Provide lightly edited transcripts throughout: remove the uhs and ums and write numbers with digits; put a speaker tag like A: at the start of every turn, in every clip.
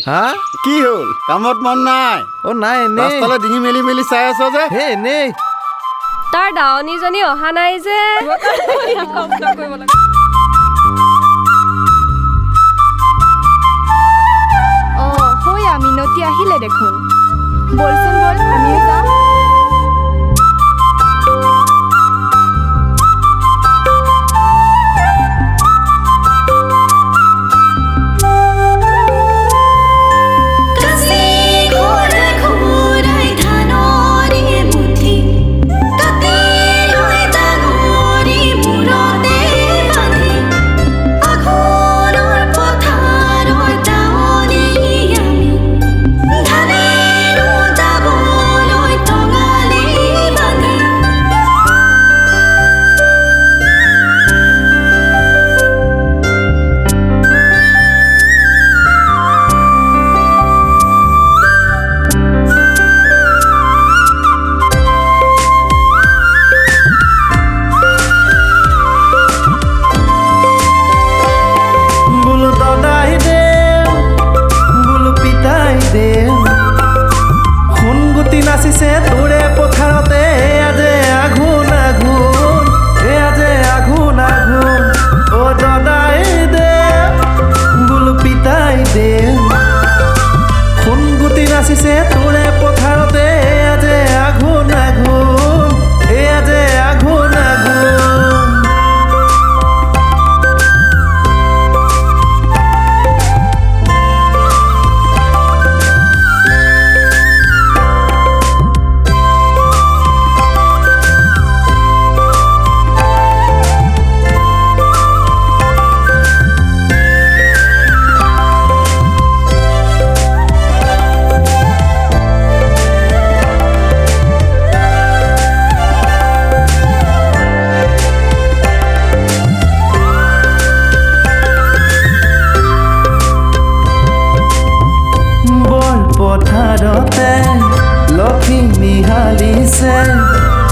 A: হা
B: কি হ'ল কামত মন নাই
A: নাই এনে
B: ৰাস্তালৈ ডিঙি মেলি মেলি চাই আছ যে
A: হে এনেই
C: তাৰ দাৱনীজনী অহা নাই যে
D: হয় মিনতি আহিলে দেখোন বলচোন বল আমিও যাওঁ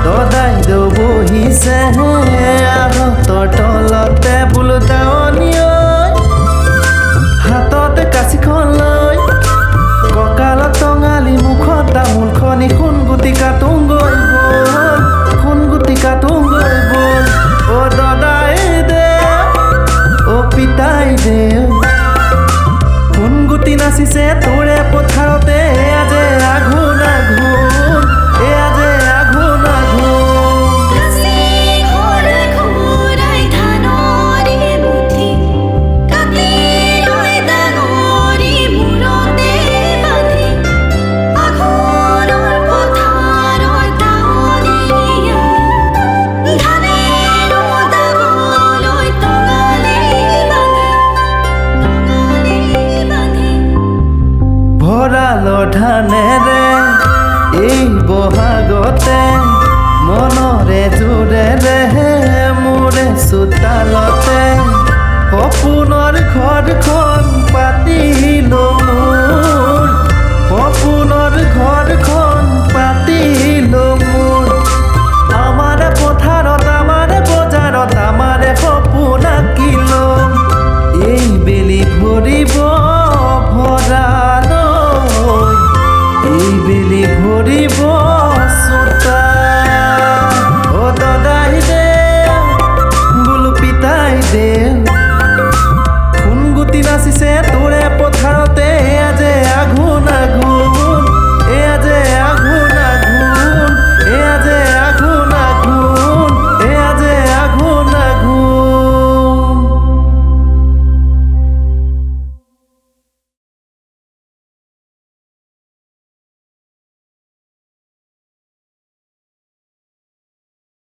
E: সদায় বহিছে আহতৰ তলতে বোলো দাৱনীয়ে হাততে কাঁচিখন লৈ কঁকালত টঙালি মুখত তামোলখনি সোণগুটি কাটোং গৈ বল সোণগুটি কাটোং গৈ বল দাদাই দে পিতাই দে সোণগুটি নাচিছে তোৰে পথাৰতে আজি আঘোণ আঘোণ ভৰালৰ ধানেৰে এই বহাগতে মনৰে জোৰেৰে মোৰে চোতালতে সপোনৰ ঘৰখন পাতিলো